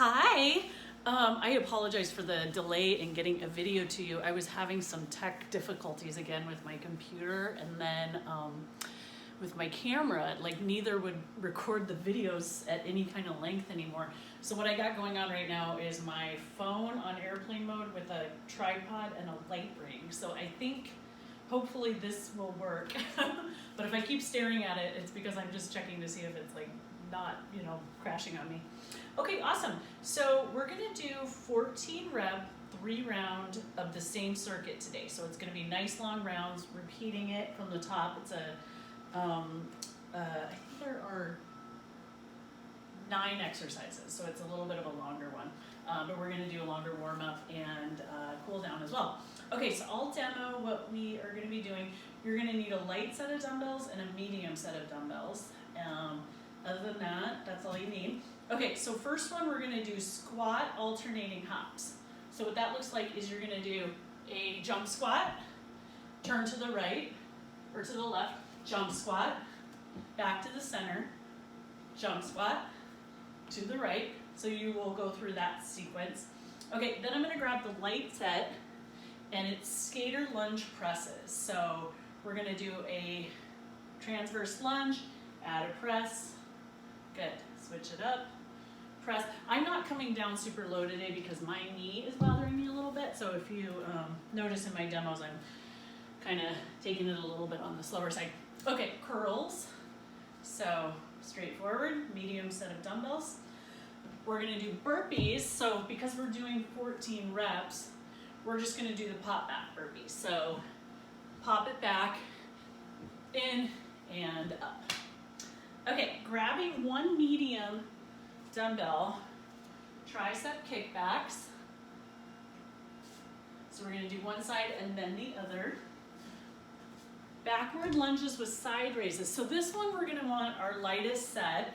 Hi. I apologize for the delay in getting a video to you. I was having some tech difficulties again with my computer and then with my camera. Like neither would record the videos at any kind of length anymore. So what I got going on right now is my phone on airplane mode with a tripod and a light ring. So I think hopefully this will work. But if I keep staring at it, it's because I'm just checking to see if it's like not, crashing on me. Okay, awesome. So we're gonna do 14 rep, 3 round of the same circuit today. So it's gonna be nice long rounds, repeating it from the top. It's I think there are 9 exercises, so it's a little bit of a longer one. But we're gonna do a longer warm up and cool down as well. Okay, so I'll demo what we are gonna be doing. You're gonna need a light set of dumbbells and a medium set of dumbbells. Other than that, that's all you need. Okay, so first one we're gonna do squat alternating hops. So what that looks like is you're gonna do a jump squat, turn to the right, or to the left, jump squat, back to the center, jump squat, to the right. So you will go through that sequence. Okay, then I'm gonna grab the light set, and it's skater lunge presses. So we're gonna do a transverse lunge, add a press, good, switch it up, press. I'm not coming down super low today because my knee is bothering me a little bit. So if you notice in my demos, I'm kind of taking it a little bit on the slower side. Okay, curls. So straightforward, medium set of dumbbells. We're gonna do burpees. So because we're doing 14 reps, we're just gonna do the pop back burpees. So pop it back, in and up. Okay, grabbing one medium dumbbell, tricep kickbacks. So we're gonna do one side and then the other. Backward lunges with side raises. So this one we're gonna want our lightest set.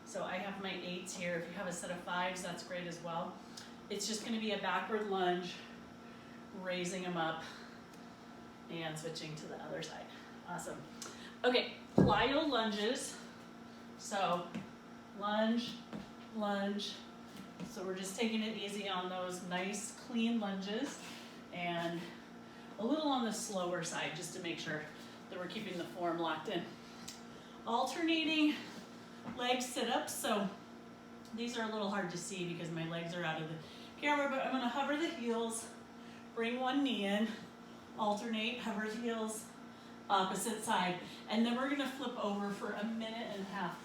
So I have my 8s here. If you have a set of 5s, that's great as well. It's just gonna be a backward lunge, raising them up and switching to the other side. Awesome. Okay, plyo lunges. So lunge, lunge. So we're just taking it easy on those nice clean lunges and a little on the slower side just to make sure that we're keeping the form locked in. Alternating leg sit-ups. So these are a little hard to see because my legs are out of the camera, but I'm gonna hover the heels, bring one knee in, alternate, hover the heels, opposite side, and then we're gonna flip over for a 1.5 minute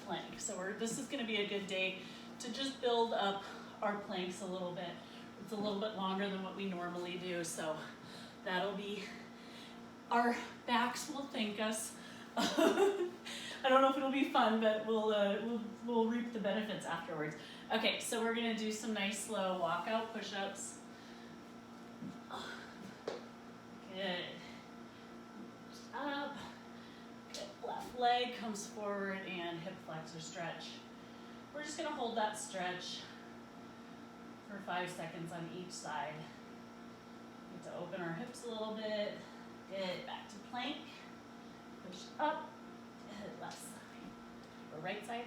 plank. So this is gonna be a good day to just build up our planks a little bit. It's a little bit longer than what we normally do, so that'll be, our backs will thank us. I don't know if it'll be fun, but we'll reap the benefits afterwards. Okay, so we're gonna do some nice slow walkout push-ups. Good. Up. Good. Left leg comes forward and hip flexor stretch. We're just gonna hold that stretch for 5 seconds on each side. Get to open our hips a little bit. Good. Back to plank. Push up. Good. Left side. Or right side.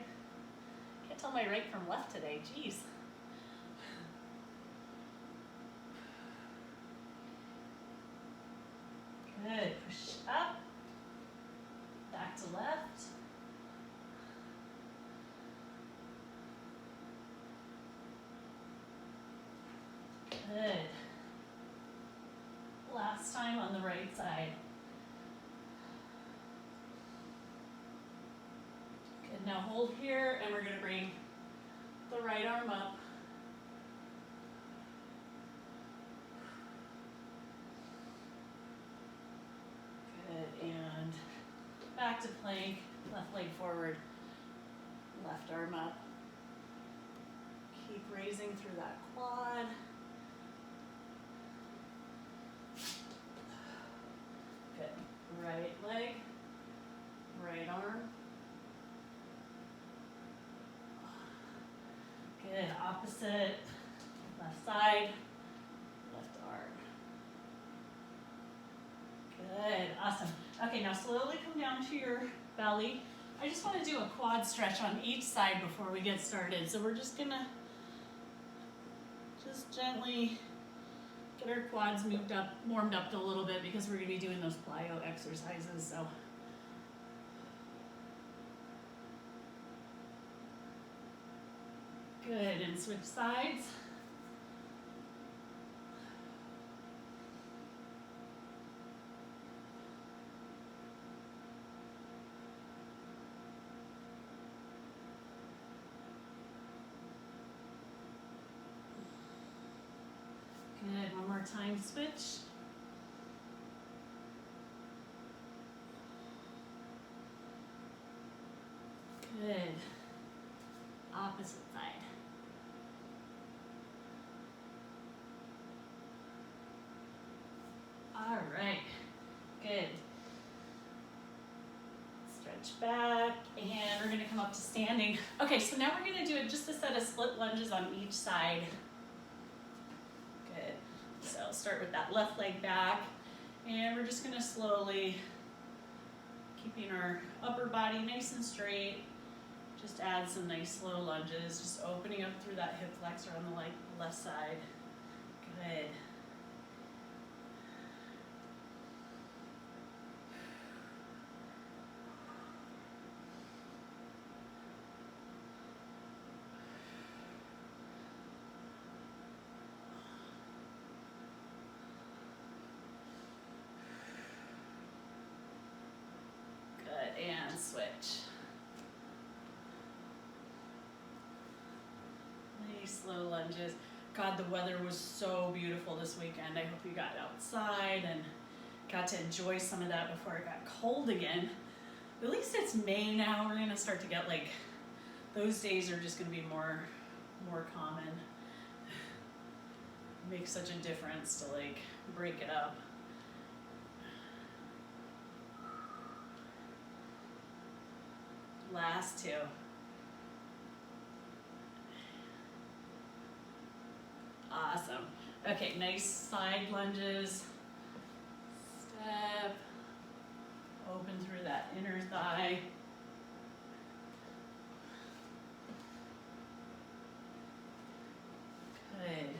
Can't tell my right from left today. Jeez. Good. Push up. Back to left. Good. Last time on the right side. Good. Now hold here and we're going to bring the right arm up. Good. And back to plank, left leg forward, left arm up. Keep raising through that quad. Good. Right leg, right arm. Good. Opposite, left side, left arm. Good. Awesome. Okay, now slowly come down to your belly. I just want to do a quad stretch on each side before we get started. So we're just gonna just gently get our quads moved up, warmed up a little bit because we're gonna be doing those plyo exercises, so. Good, and switch sides. Good, one more time, switch. Good. Opposite side. All right, good. Stretch back, and we're gonna come up to standing. Okay, so now we're gonna do just a set of split lunges on each side. Good, so start with that left leg back, and we're just gonna slowly, keeping our upper body nice and straight, just add some nice slow lunges, just opening up through that hip flexor on the left side. Good. Good, and switch. Nice slow lunges. God, the weather was so beautiful this weekend. I hope you got outside and got to enjoy some of that before it got cold again. At least it's May now. We're gonna start to get like, those days are just gonna be more common. It makes such a difference to like break it up. Last two. Awesome. Okay, nice side lunges. Step. Open through that inner thigh. Good.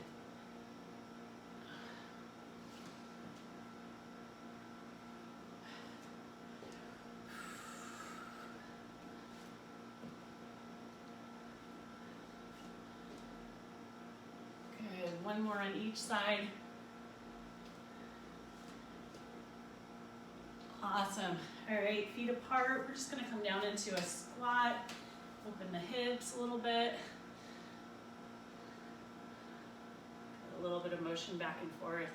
Good. One more on each side. Awesome. All right, feet apart. We're just gonna come down into a squat. Open the hips a little bit. A little bit of motion back and forth.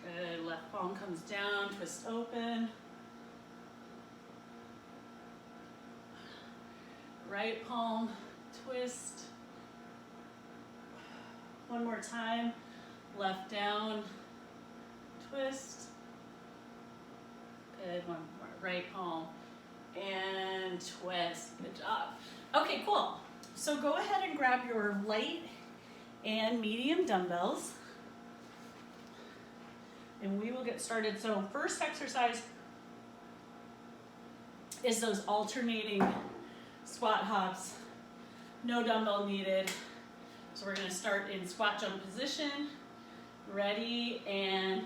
Good, left palm comes down, twist open. Right palm, twist. One more time, left down, twist. Good, one more, right palm, and twist, good job. Okay, cool. So go ahead and grab your light and medium dumbbells, and we will get started. So first exercise is those alternating squat hops, no dumbbell needed. So we're gonna start in squat jump position. Ready, and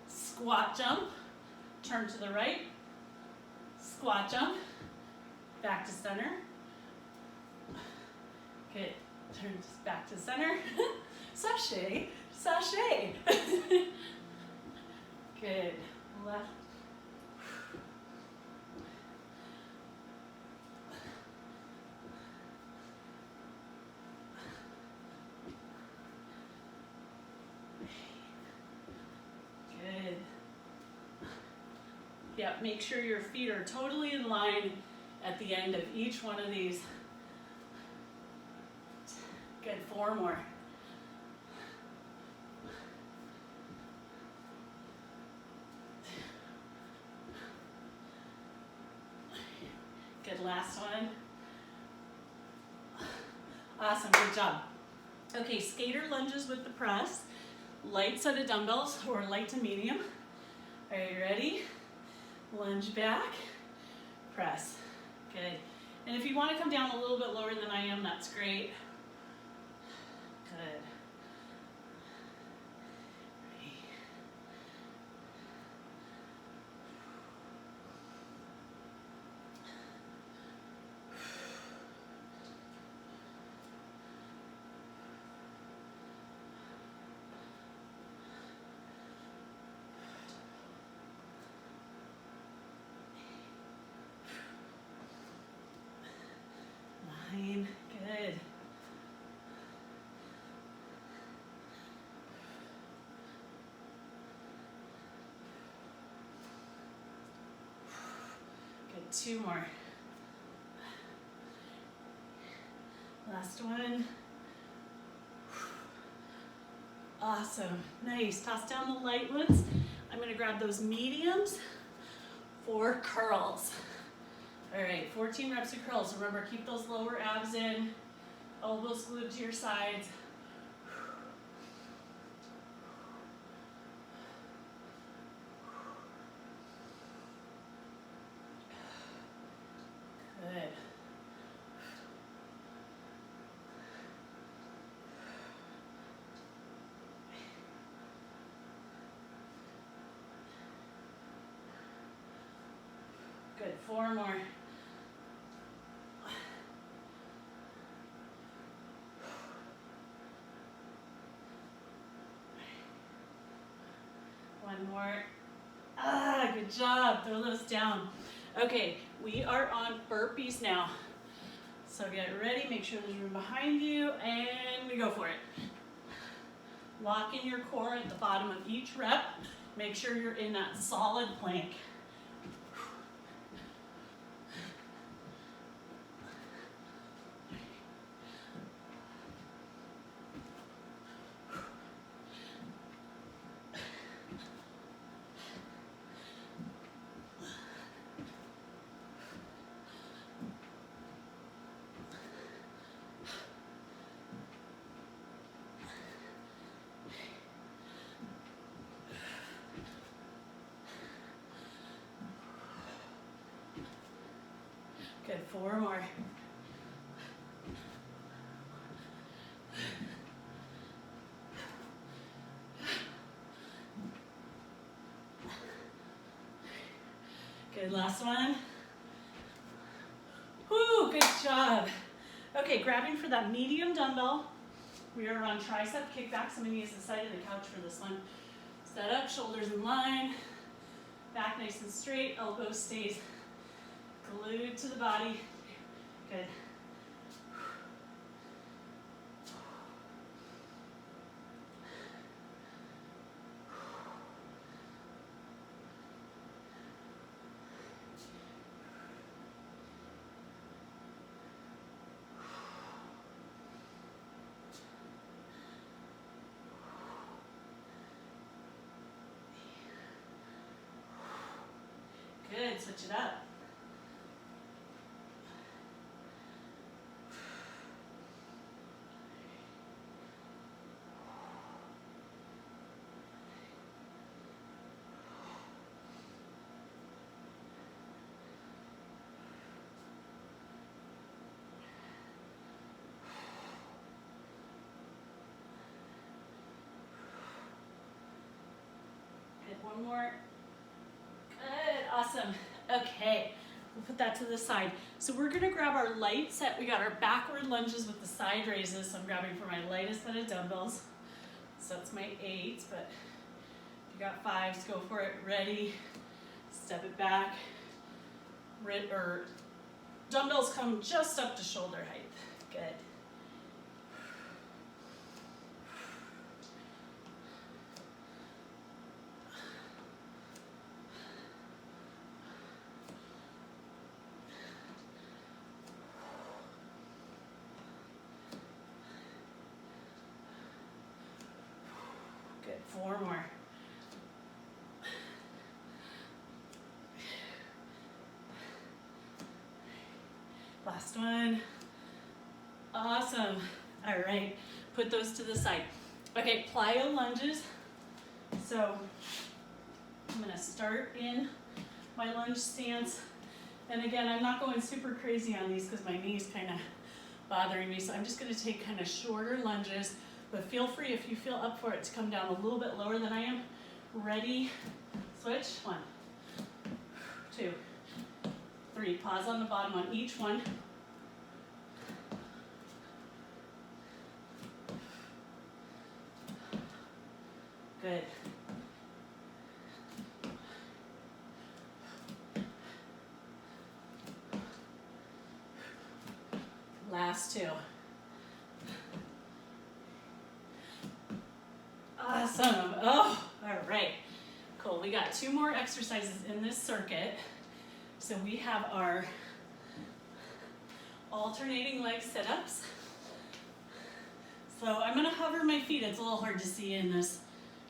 squat jump. Turn to the right, squat jump, back to center. Good, turn back to center. Sashay, sashay. Good, left. Good. Yeah, make sure your feet are totally in line at the end of each one of these. Good, 4 more. Good, last one. Awesome, good job. Okay, skater lunges with the press. light set of dumbbells, or light to medium. Are you ready? Lunge back, press. Good. And if you want to come down a little bit lower than I am, that's great. Good. Good. Good, 2 more. Last one. Awesome, nice. Toss down the light ones. I'm gonna grab those mediums for curls. All right, 14 reps of curls. Remember, keep those lower abs in, elbows glued to your sides. Good. Good, 4 more. One more. Ah, good job. Throw those down. Okay, we are on burpees now. So get ready, make sure there's room behind you, and we go for it. Lock in your core at the bottom of each rep. Make sure you're in that solid plank. Good, 4 more. Good, last one. Woo, good job. Okay, grabbing for that medium dumbbell. We are on tricep kickbacks. I'm gonna use the side of the couch for this one. Set up, shoulders in line, back nice and straight, elbow stays glued to the body. Good. Good, switch it up. Good, one more. Good, awesome. Okay, we'll put that to the side. So we're gonna grab our light set. We got our backward lunges with the side raises. So I'm grabbing for my lightest set of dumbbells. So that's my 8, but if you got 5s, go for it. Ready, step it back. Or dumbbells come just up to shoulder height. Good. Good, 4 more. Last one. Awesome. All right, put those to the side. Okay, plyo lunges. So I'm gonna start in my lunge stance. And again, I'm not going super crazy on these because my knee's kind of bothering me. So I'm just gonna take kind of shorter lunges, but feel free if you feel up for it to come down a little bit lower than I am. Ready, switch, 1, 2, 3. Pause on the bottom on each one. Good. Last 2. Awesome. Oh, all right. Cool. We got 2 more exercises in this circuit. So we have our alternating leg sit-ups. So I'm going to hover my feet. It's a little hard to see in this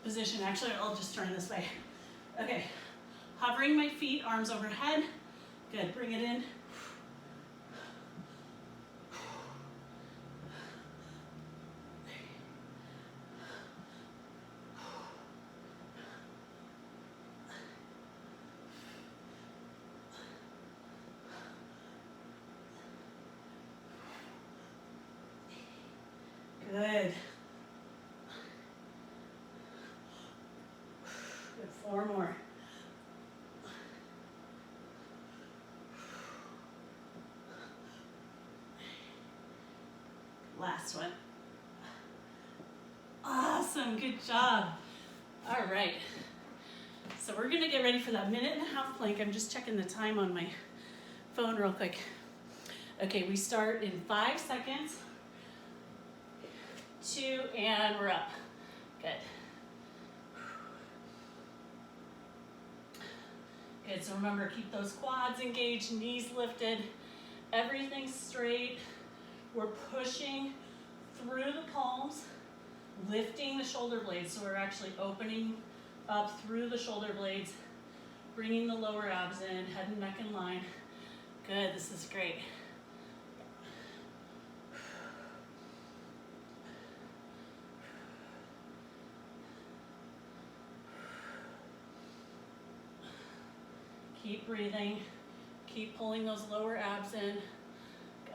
position. Actually, I'll just turn this way. Okay. Hovering my feet, arms overhead. Good. Bring it in. Good. Good. 4 more. Last one. Awesome. Good job. All right. So we're going to get ready for that 1.5 plank. I'm just checking the time on my phone real quick. Okay, we start in 5 seconds. 2, and we're up. Good. Good, so remember, keep those quads engaged, knees lifted, everything straight. We're pushing through the palms, lifting the shoulder blades. So we're actually opening up through the shoulder blades, bringing the lower abs in, head and neck in line. Good, this is great. Keep breathing. Keep pulling those lower abs in. Good.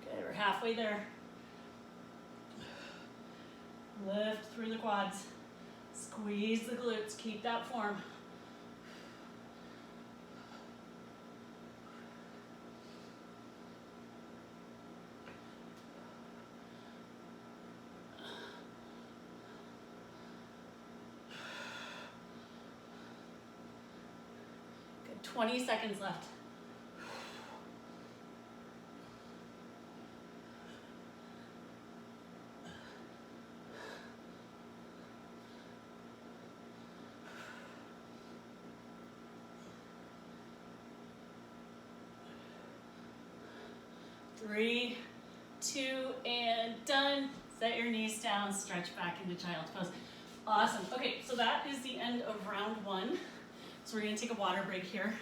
Good, we're halfway there. Lift through the quads. Squeeze the glutes. Keep that form. Good, 20 seconds left. Three, 2, and done. Set your knees down, stretch back into child's pose. Awesome. Okay, so that is the end of round 1. So we're gonna take a water break here.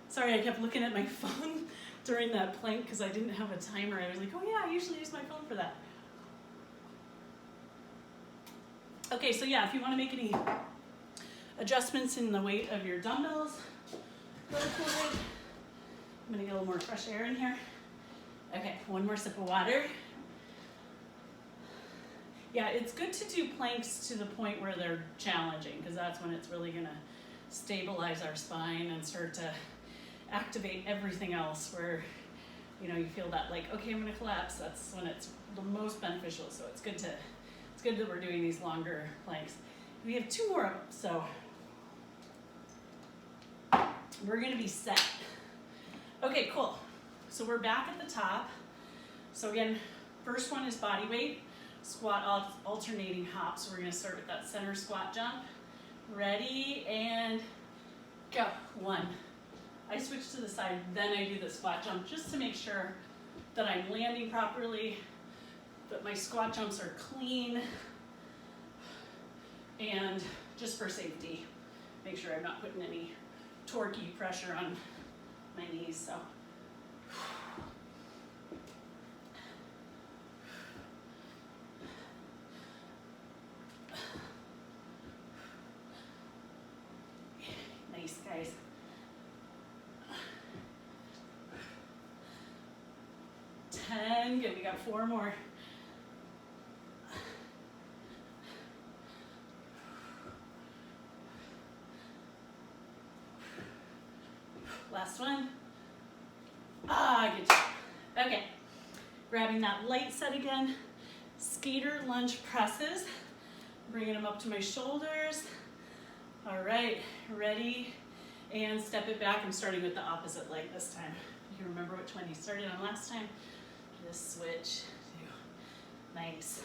Sorry, I kept looking at my phone during that plank because I didn't have a timer. I was like, oh yeah, I usually use my phone for that. Okay, so yeah, if you wanna make any adjustments in the weight of your dumbbells, go for it. I'm gonna get a little more fresh air in here. Okay, 1 more sip of water. Yeah, it's good to do planks to the point where they're challenging because that's when it's really gonna stabilize our spine and start to activate everything else where, you know, you feel that like, okay, I'm gonna collapse. That's when it's the most beneficial. So it's good that we're doing these longer planks. We have 2 more up, so we're gonna be set. Okay, cool. So we're back at the top. So again, first one is body weight, squat alternating hop. So we're gonna start with that center squat jump. Ready, and go. 1. I switch to the side, then I do the squat jump just to make sure that I'm landing properly, that my squat jumps are clean, and just for safety, make sure I'm not putting any torquey pressure on my knees. So Nice, guys. Ten, good, we got 4 more. Last one. Ah, good job. Okay, grabbing that light set again. Skater lunge presses. Bringing them up to my shoulders. All right, ready, and step it back. I'm starting with the opposite leg this time. You remember which one you started on last time? Just switch. Nice.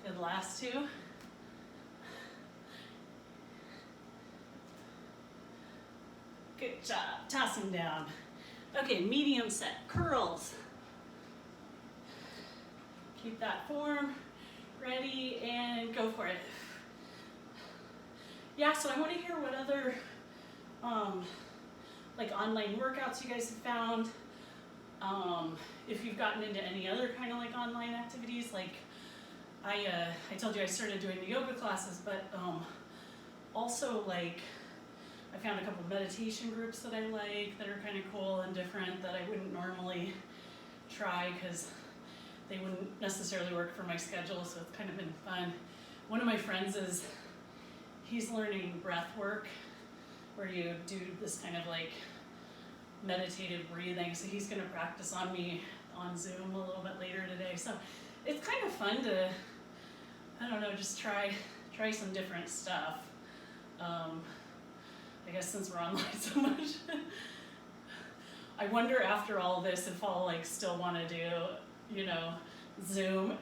Good, last 2. Good job, tossing down. Okay, medium set, curls. Keep that form, ready, and go for it. Yeah, so I want to hear what other like online workouts you guys have found. If you've gotten into any other kind of like online activities, like I told you I started doing the yoga classes, but also like I found a couple meditation groups that I like that are kind of cool and different that I wouldn't normally try because they wouldn't necessarily work for my schedule, so it's kind of been fun. One of my friends he's learning breath work where you do this kind of like meditative breathing, so he's going to practice on me on Zoom a little bit later today. So it's kind of fun to, I don't know, just try some different stuff. I guess since we're online so much. I wonder after all this if I'll like still want to do, you know, Zoom.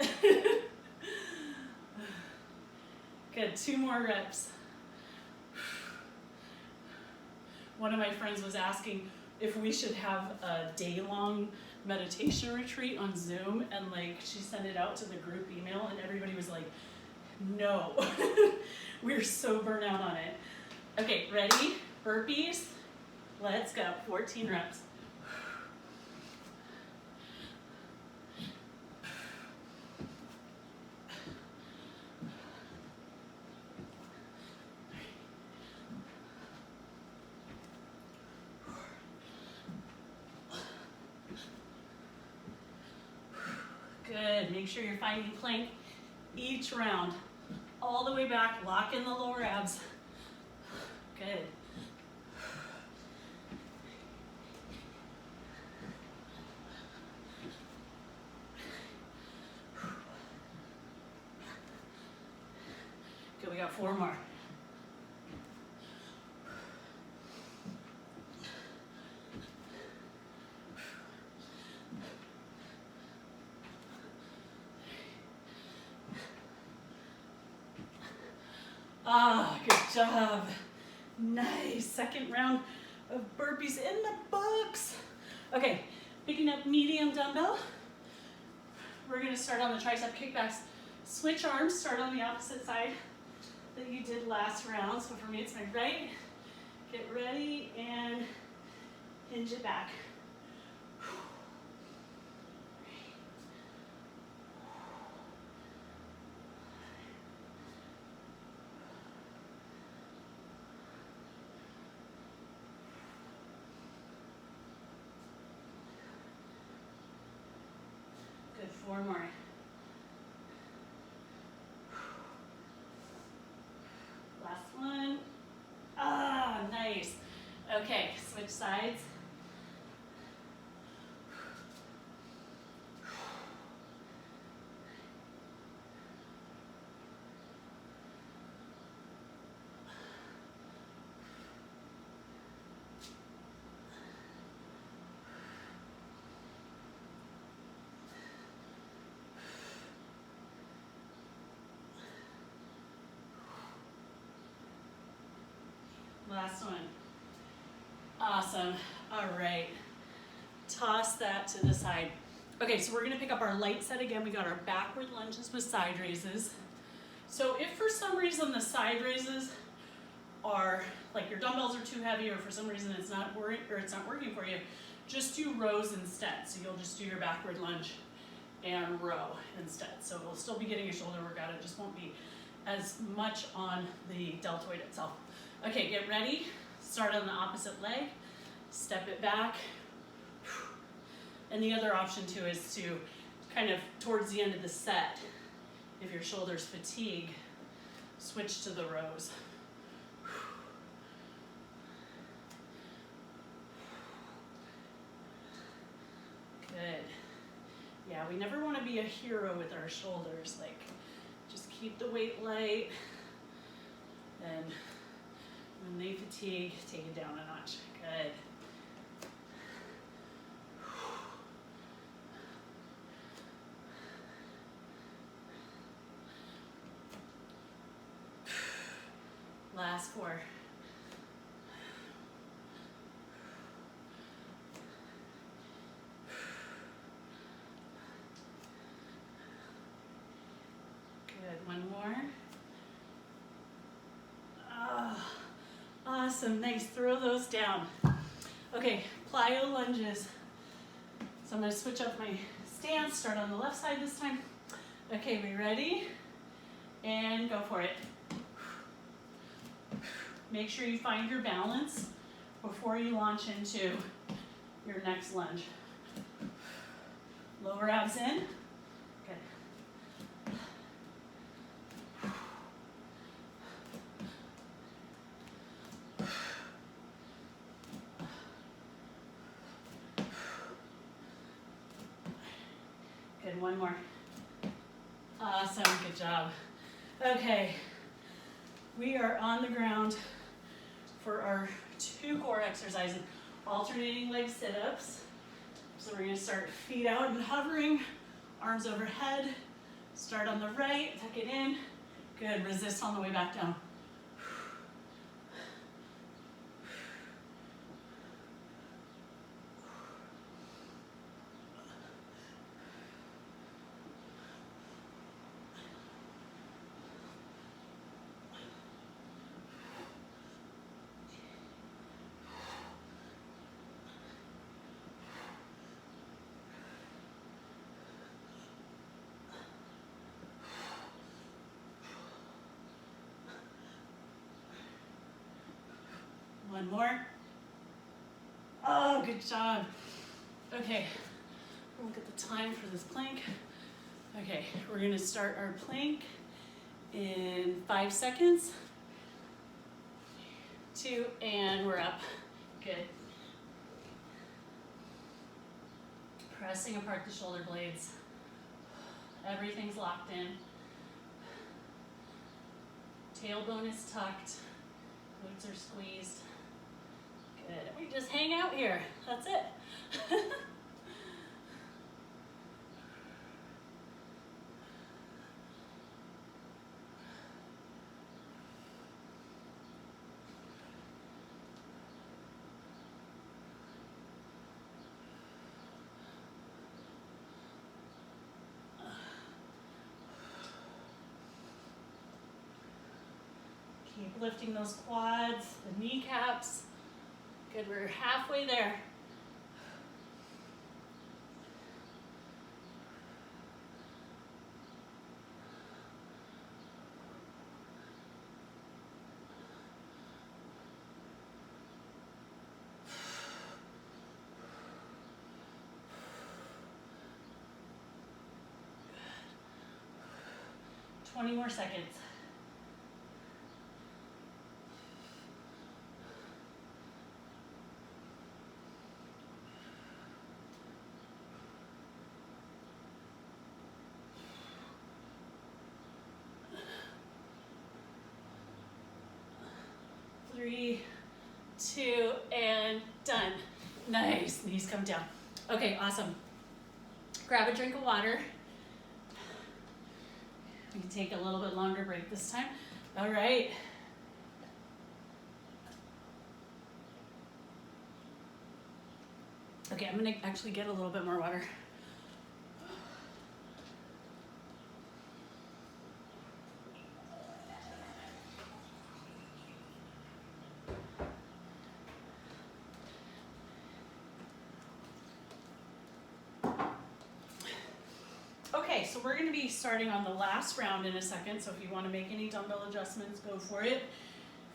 Good, 2 more reps. One of my friends was asking if we should have a day-long meditation retreat on Zoom, and like she sent it out to the group email and everybody was like, no. We're so burnt out on it. Okay, ready? Burpees. Let's go. 14 reps. Good. Make sure you're finding plank each round. All the way back, lock in the lower abs. Good. Good, we got 4 more. Ah, good job. Nice. Second round of burpees in the books. Okay, picking up medium dumbbell. We're going to start on the tricep kickbacks. Switch arms, start on the opposite side that you did last round. So for me, it's my right. Get ready and hinge it back. Good, 4 more. Last one. Ah, nice. Okay, switch sides. last one. Awesome. All right. Toss that to the side. Okay, so we're gonna pick up our light set again. We got our backward lunges with side raises. So if for some reason the side raises are, like your dumbbells are too heavy or for some reason it's not working for you, just do rows instead. So you'll just do your backward lunge and row instead. So we'll still be getting your shoulder workout, it just won't be as much on the deltoid itself. Okay, get ready. Start on the opposite leg, step it back. And the other option too is to kind of towards the end of the set, if your shoulders fatigue, switch to the rows. Good. Yeah, we never want to be a hero with our shoulders. Like, just keep the weight light. And when they fatigue, take it down a notch. Good. Last 4. Good, one more. Awesome, nice, throw those down. Okay, plyo lunges. So I'm gonna switch up my stance, start on the left side this time. Okay, we ready? And go for it. Make sure you find your balance before you launch into your next lunge. Lower abs in. Good. Good, one more. Awesome, good job. Okay, we are on the ground for our 2 core exercises, alternating leg sit-ups. So we're gonna start feet out and hovering, arms overhead. Start on the right, tuck it in. Good, resist on the way back down. One more. Oh, good job. Okay, look at the time for this plank. Okay, we're gonna start our plank in 5 seconds. 2, and we're up. Good. Pressing apart the shoulder blades. Everything's locked in. Tailbone is tucked. Glutes are squeezed. Good. We just hang out here. That's it. Keep lifting those quads, the kneecaps. Good, we're halfway there. Good. 20 more seconds. Three, 2, and done. Nice, knees come down. Okay, awesome. Grab a drink of water. We can take a little bit longer break this time. All right. Okay, I'm gonna actually get a little bit more water. Okay, so we're gonna be starting on the last round in a second, so if you wanna make any dumbbell adjustments, go for it.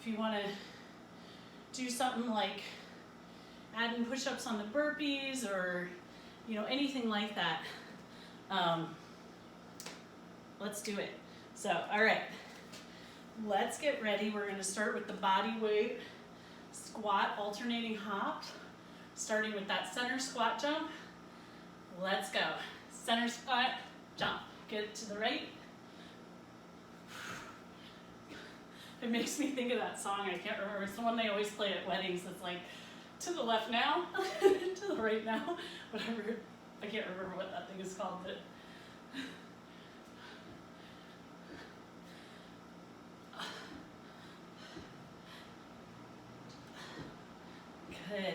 If you wanna do something like adding push-ups on the burpees or, you know, anything like that, let's do it. So, all right, let's get ready. We're gonna start with the body weight squat alternating hop, starting with that center squat jump. Let's go. Center squat, jump. Get to the right. It makes me think of that song, I can't remember. It's the one they always play at weddings. It's like, to the left now, to the right now, whatever. I can't remember what that thing is called, but. Good.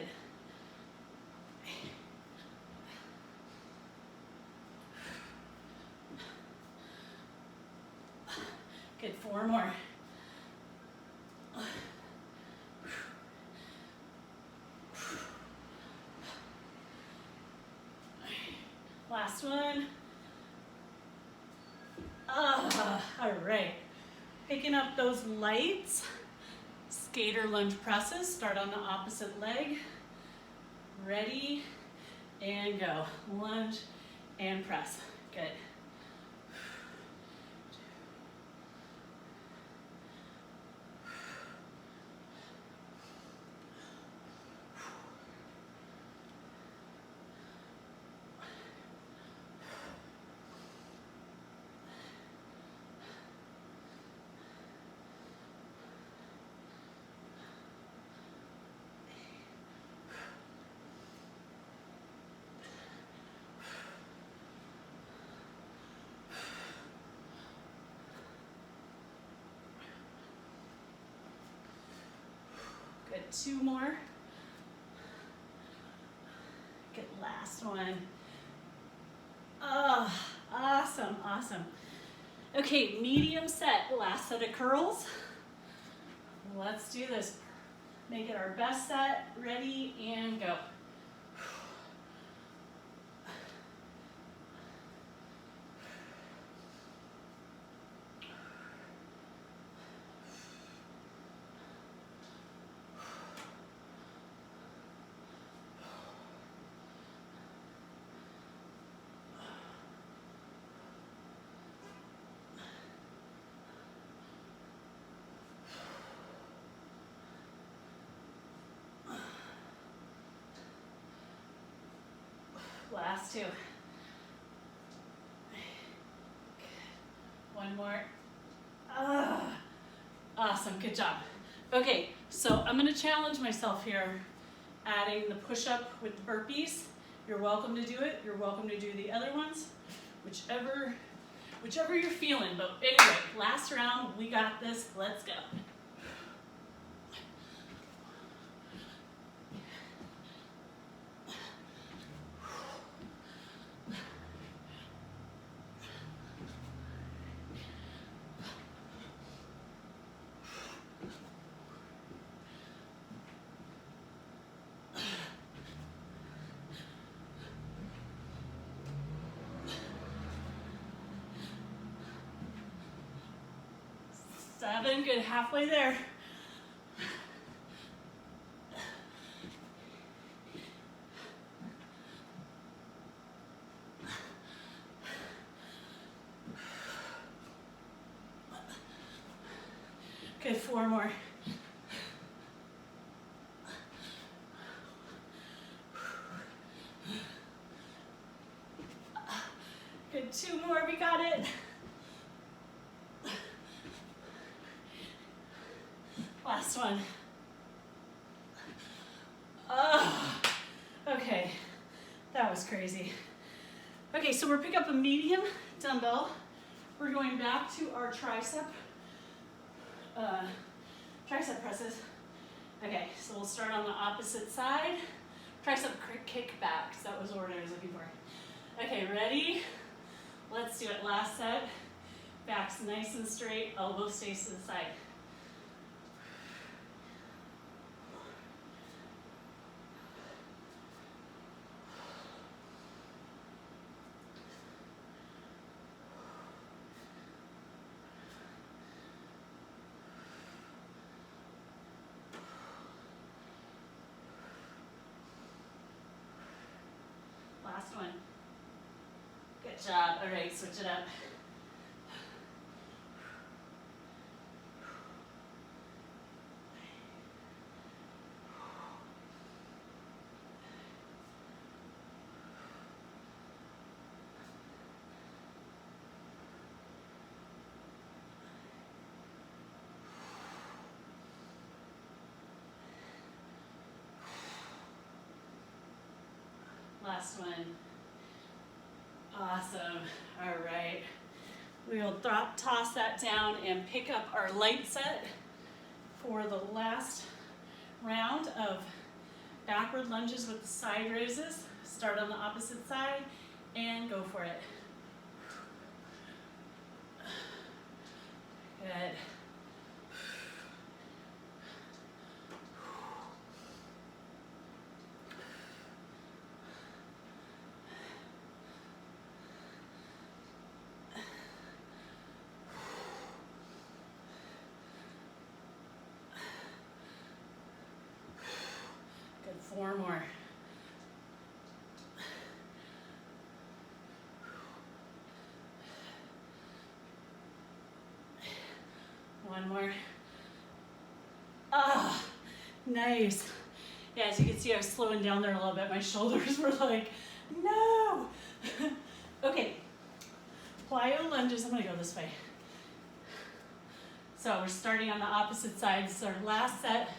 Good, 4 more. Last one. All right. Picking up those lights. Skater lunge presses. Start on the opposite leg. Ready, and go. Lunge and press. Good. Good, 2 more. Good, last one. Oh, awesome, awesome. Okay, medium set, last set of curls. Let's do this. Make it our best set. Ready, and go. Last 2. One more. Awesome, good job. Okay, so I'm gonna challenge myself here, adding the push-up with the burpees. You're welcome to do it. You're welcome to do the other ones, whichever you're feeling. But anyway, last round, we got this. Let's go. Seven, good, halfway there. Good, 4 more. Good, 2 more, we got it. Last one. Okay, that was crazy. Okay, so we're picking up a medium dumbbell. We're going back to our tricep presses. Okay, so we'll start on the opposite side. tricep kickbacks. That was the word I was looking for. Okay, ready? Let's do it. Last set. Back's nice and straight. Elbow stays to the side. Last one. Good job. All right, switch it up. Last one. Awesome. All right. We'll toss that down and pick up our light set for the last round of backward lunges with the side raises. Start on the opposite side and go for it. Good. Good, 4 more. One more. Ah, nice. Yeah, as you can see, I was slowing down there a little bit. My shoulders were like, no. Okay, plyo lunges. I'm gonna go this way. So we're starting on the opposite side. This is our last set.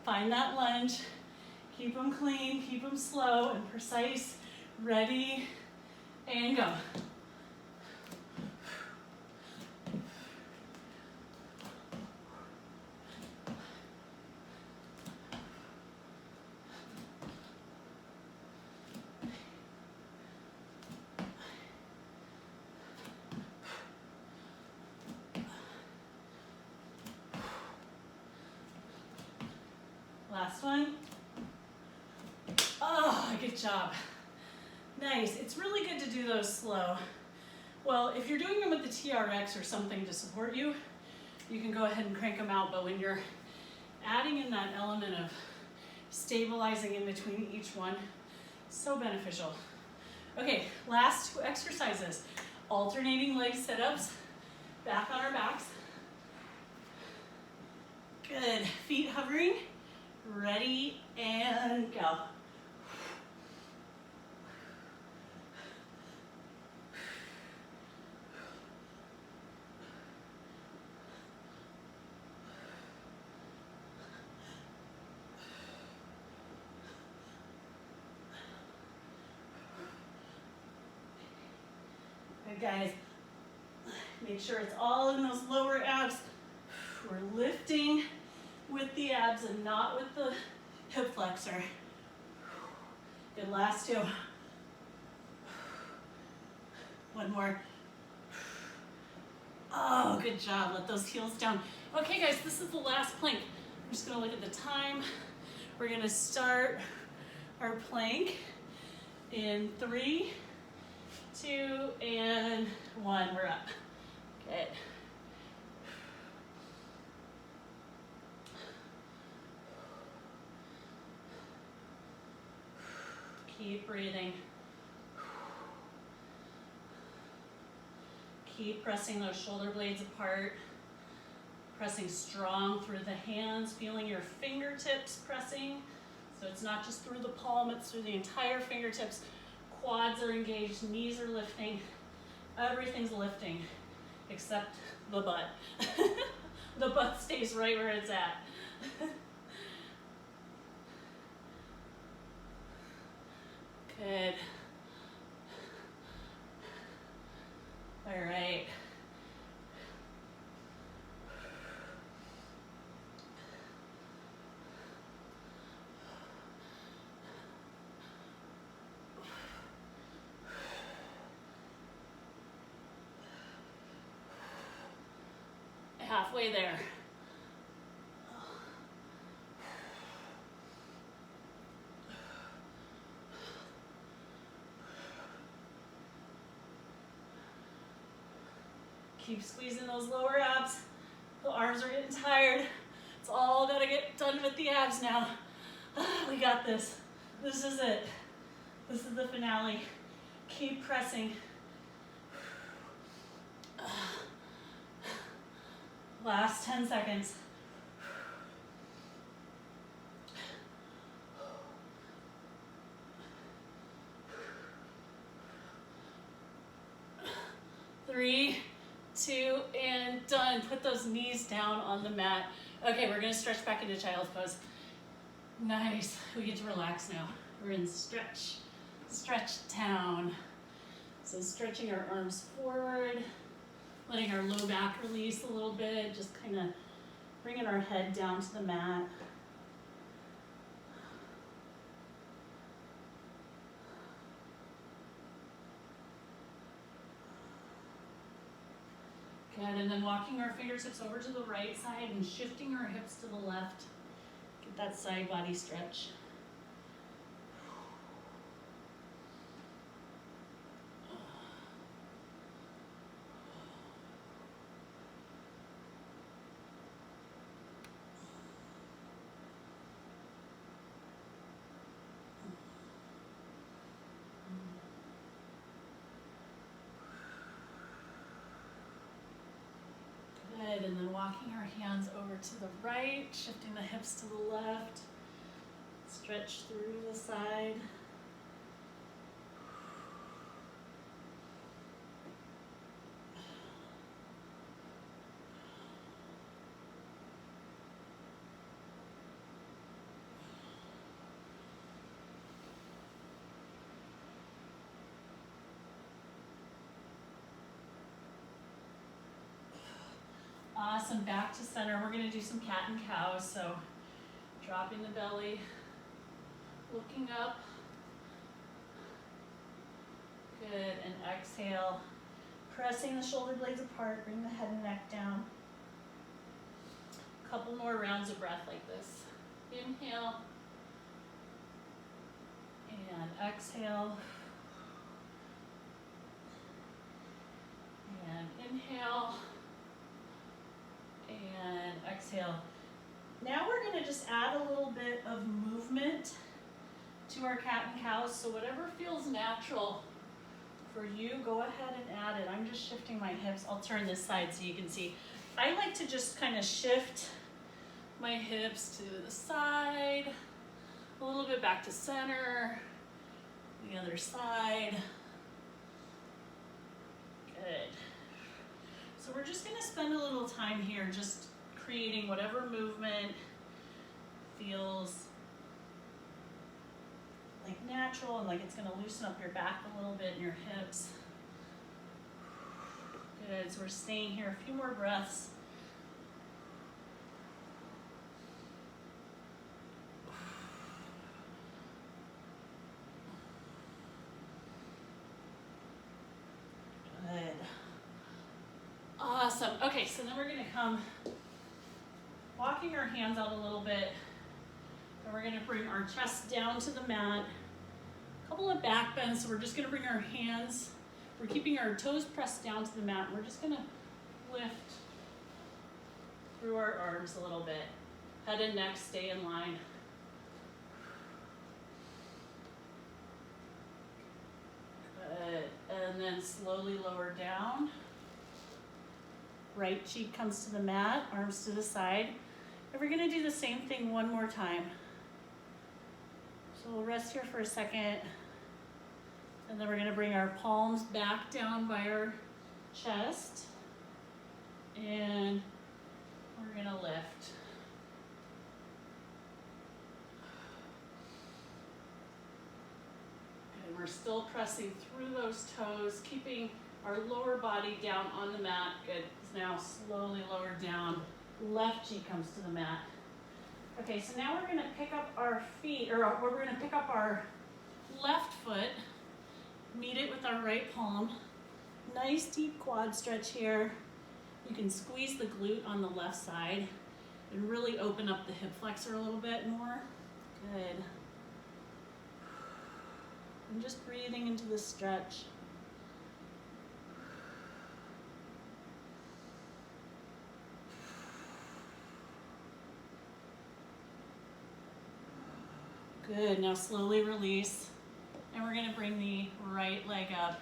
Find that lunge. Keep them clean, keep them slow and precise. Ready, and go. Last one. Oh, good job. Nice. It's really good to do those slow. Well, if you're doing them with the TRX or something to support you, you can go ahead and crank them out. But when you're adding in that element of stabilizing in between each one, so beneficial. Okay, last 2 exercises. Alternating leg sit-ups, back on our backs. Good. Feet hovering. Ready, and go. Good, guys. Make sure it's all in those lower abs. We're lifting with the abs and not with the hip flexor. Good, last 2. One more. Oh, good job. Let those heels down. Okay, guys, this is the last plank. I'm just gonna look at the time. We're gonna start our plank in 3, 2, and 1. We're up. Good. Keep breathing. Keep pressing those shoulder blades apart. Pressing strong through the hands, feeling your fingertips pressing. So it's not just through the palm, it's through the entire fingertips. Quads are engaged, knees are lifting. Everything's lifting except the butt. The butt stays right where it's at. Good. All right. halfway there. Keep squeezing those lower abs. The arms are getting tired. It's all gotta get done with the abs now. We got this. This is it. This is the finale. Keep pressing. Last 10 seconds. Three, 2, and done. Put those knees down on the mat. Okay, we're gonna stretch back into child's pose. Nice, we get to relax now. We're in stretch down. So stretching our arms forward, letting our low back release a little bit, just kind of bringing our head down to the mat. Good, and then walking our fingertips over to the right side and shifting our hips to the left. Get that side body stretch. Good, and then walking our hands over to the right, shifting the hips to the left. Stretch through the side. Awesome, back to center. We're gonna do some cat and cow, so dropping the belly, looking up. Good, and exhale. Pressing the shoulder blades apart, bring the head and neck down. Couple more rounds of breath like this. Inhale, and exhale. And inhale. And exhale. Now we're going to just add a little bit of movement to our cat and cows. So whatever feels natural for you, go ahead and add it. I'm just shifting my hips. I'll turn this side so you can see. I like to just kind of shift my hips to the side, a little bit back to center, the other side. Good. So we're just gonna spend a little time here just creating whatever movement feels like natural and like it's gonna loosen up your back a little bit and your hips. Good, so we're staying here a few more breaths. Good. Awesome. Okay, so then we're going to come walking our hands out a little bit, and we're going to bring our chest down to the mat. A couple of back bends, so we're just going to bring our hands, we're keeping our toes pressed down to the mat, and we're just going to lift through our arms a little bit. Head and neck stay in line. Good. And then slowly lower down. Right cheek comes to the mat, arms to the side. And we're gonna do the same thing one more time. So we'll rest here for a second. And then we're gonna bring our palms back down by our chest. And we're gonna lift. And we're still pressing through those toes, keeping our lower body down on the mat. Good. Now slowly lower down. Left cheek comes to the mat. Okay, so now we're going to pick up our feet, or we're going to pick up our left foot, meet it with our right palm. Nice deep quad stretch here. You can squeeze the glute on the left side and really open up the hip flexor a little bit more. Good. And just breathing into the stretch. Good, now slowly release. And we're gonna bring the right leg up.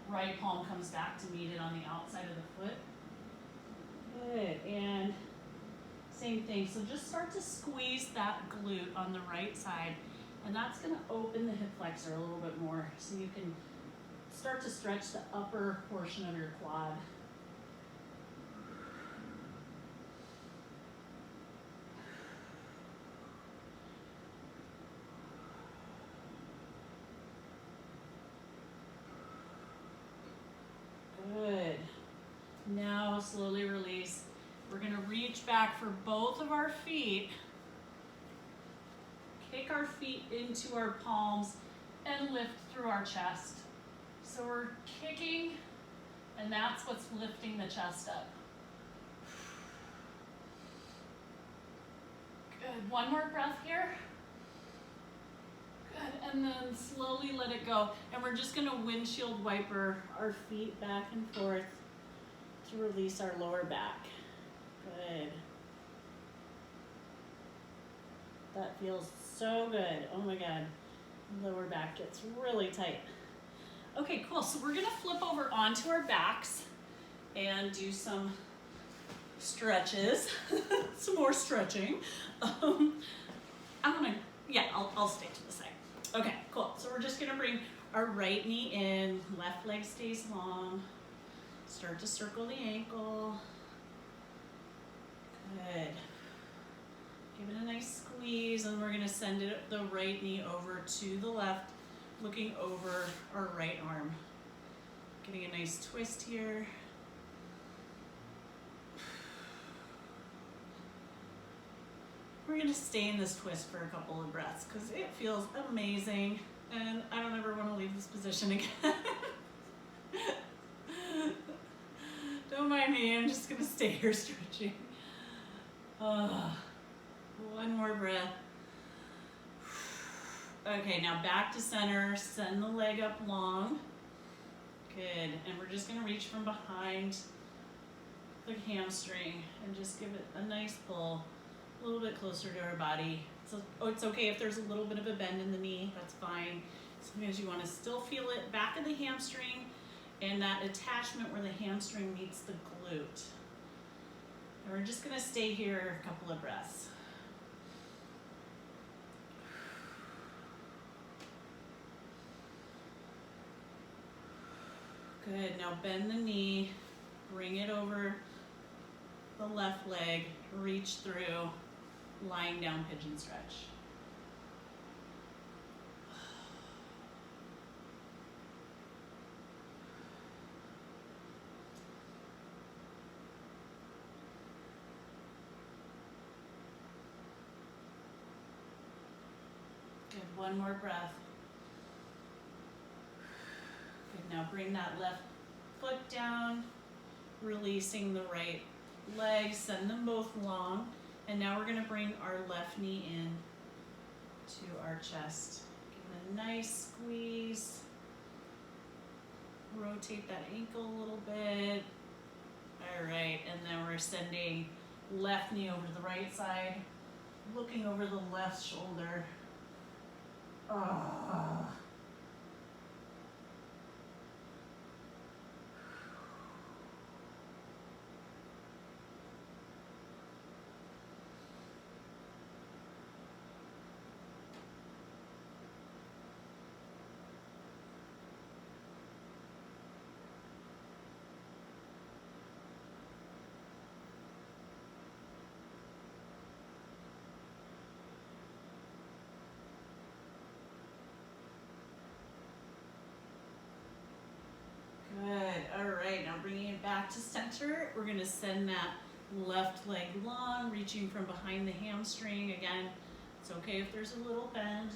Right palm comes back to meet it on the outside of the foot. Good, and same thing. So just start to squeeze that glute on the right side, and that's gonna open the hip flexor a little bit more so you can start to stretch the upper portion of your quad. Good. Now slowly release. We're gonna reach back for both of our feet. Kick our feet into our palms and lift through our chest. So we're kicking, and that's what's lifting the chest up. Good, one more breath here. Good, and then slowly let it go. And we're just gonna windshield wiper our feet back and forth to release our lower back. Good. That feels so good. Oh my God. Lower back gets really tight. Okay, cool. So we're gonna flip over onto our backs and do some stretches, some more stretching. I'll stay to the side. Okay, cool. So we're just gonna bring our right knee in, left leg stays long. Start to circle the ankle. Good. Give it a nice squeeze, and we're gonna send the right knee over to the left, looking over our right arm. Getting a nice twist here. We're gonna stay in this twist for a couple of breaths because it feels amazing, and I don't ever want to leave this position again. Don't mind me, I'm just gonna stay here stretching. One more breath. Okay, now back to center, send the leg up long. Good, and we're just gonna reach from behind the hamstring and just give it a nice pull, a little bit closer to our body. So, it's okay if there's a little bit of a bend in the knee, that's fine. Sometimes you wanna still feel it back of the hamstring and that attachment where the hamstring meets the glute. And we're just gonna stay here a couple of breaths. Good, now bend the knee, bring it over the left leg, reach through, lying down pigeon stretch. Good, one more breath. Good, now bring that left foot down, releasing the right leg, send them both long. And now we're gonna bring our left knee in to our chest. Give it a nice squeeze. Rotate that ankle a little bit. All right, and then we're sending left knee over to the right side, looking over the left shoulder. Good, all right, now bringing it back to center, we're gonna send that left leg long, reaching from behind the hamstring. Again, it's okay if there's a little bend.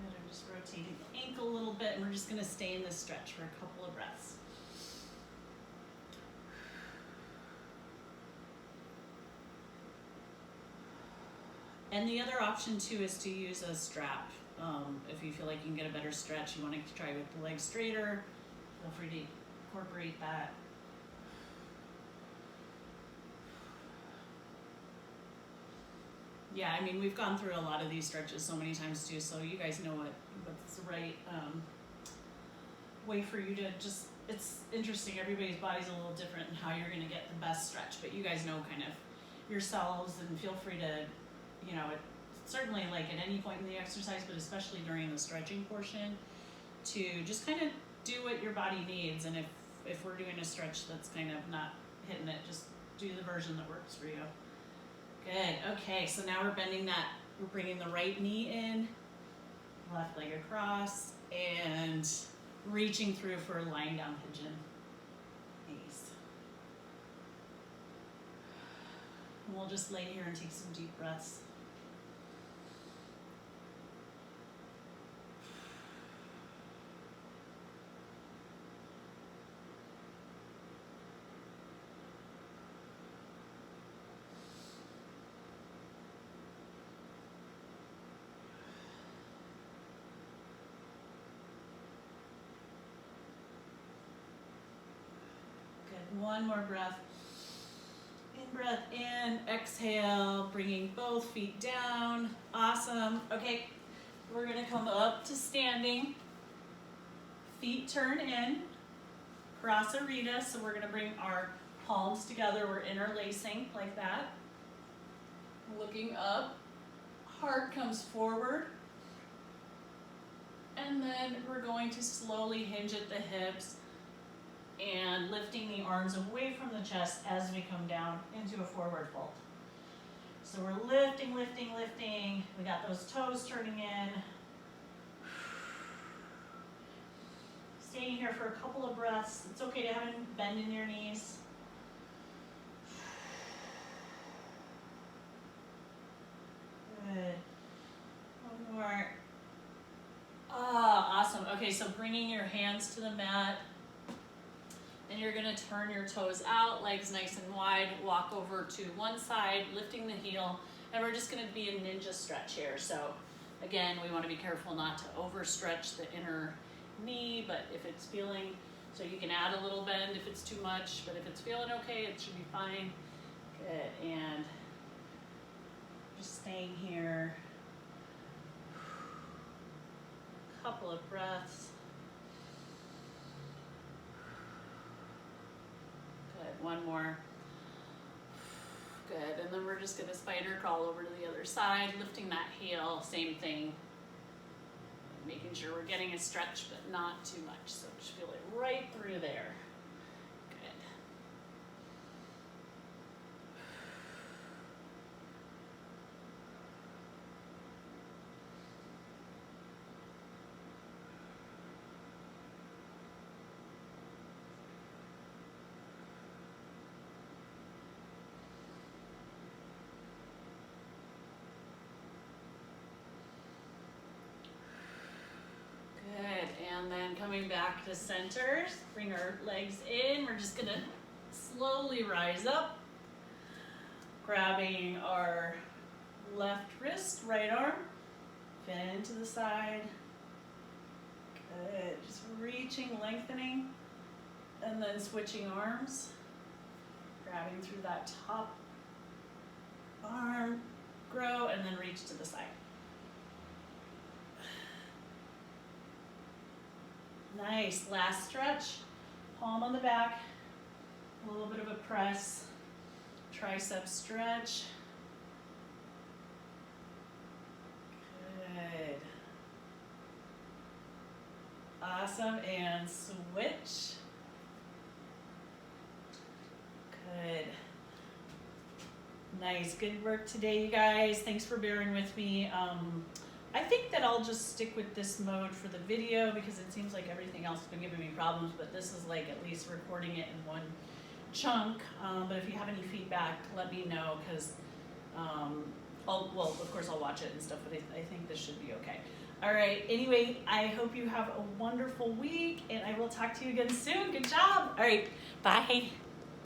Good, I'm just rotating the ankle a little bit, and we're just gonna stay in this stretch for a couple of breaths. And the other option too is to use a strap. If you feel like you can get a better stretch, you want to try with the legs straighter, feel free to incorporate that. Yeah, I mean, we've gone through a lot of these stretches so many times too, so you guys know what's the right way for you to just, it's interesting, everybody's body's a little different and how you're going to get the best stretch, but you guys know kind of yourselves, and feel free to, you know, certainly like at any point in the exercise, but especially during the stretching portion, to just kind of do what your body needs. And if we're doing a stretch that's kind of not hitting it, just do the version that works for you. Good. Okay, so now we're bending that, we're bringing the right knee in, left leg across, and reaching through for a lying down pigeon. Nice. And we'll just lay here and take some deep breaths. One more breath. In breath in, exhale, bringing both feet down. Awesome. Okay, we're gonna come up to standing. Feet turn in, Prasarita. So we're gonna bring our palms together. We're interlacing like that. Looking up, heart comes forward. And then we're going to slowly hinge at the hips and lifting the arms away from the chest as we come down into a forward fold. So we're lifting, lifting, lifting. We got those toes turning in. Staying here for a couple of breaths. It's okay to have a bend in your knees. Good. One more. Ah, awesome. Okay, so bringing your hands to the mat. And you're gonna turn your toes out, legs nice and wide, walk over to one side, lifting the heel, and we're just gonna be a ninja stretch here. So again, we wanna be careful not to overstretch the inner knee, but if it's feeling, so you can add a little bend if it's too much, but if it's feeling okay, it should be fine. Good, and just staying here. Couple of breaths. One more. Good, and then we're just gonna spider crawl over to the other side, lifting that heel, same thing. Making sure we're getting a stretch, but not too much. So just feel it right through there. Good. And then coming back to center, bring our legs in. We're just gonna slowly rise up, grabbing our left wrist, right arm, fin to the side. Good, just reaching, lengthening, and then switching arms, grabbing through that top arm, grow, and then reach to the side. Nice, last stretch, palm on the back, a little bit of a press, tricep stretch. Good. Awesome, and switch. Good. Nice, good work today, you guys. Thanks for bearing with me. I think that I'll just stick with this mode for the video because it seems like everything else has been giving me problems, but this is like at least recording it in one chunk. But if you have any feedback, let me know because, well, of course I'll watch it and stuff, but I think this should be okay. All right, anyway, I hope you have a wonderful week and I will talk to you again soon. Good job. All right, bye.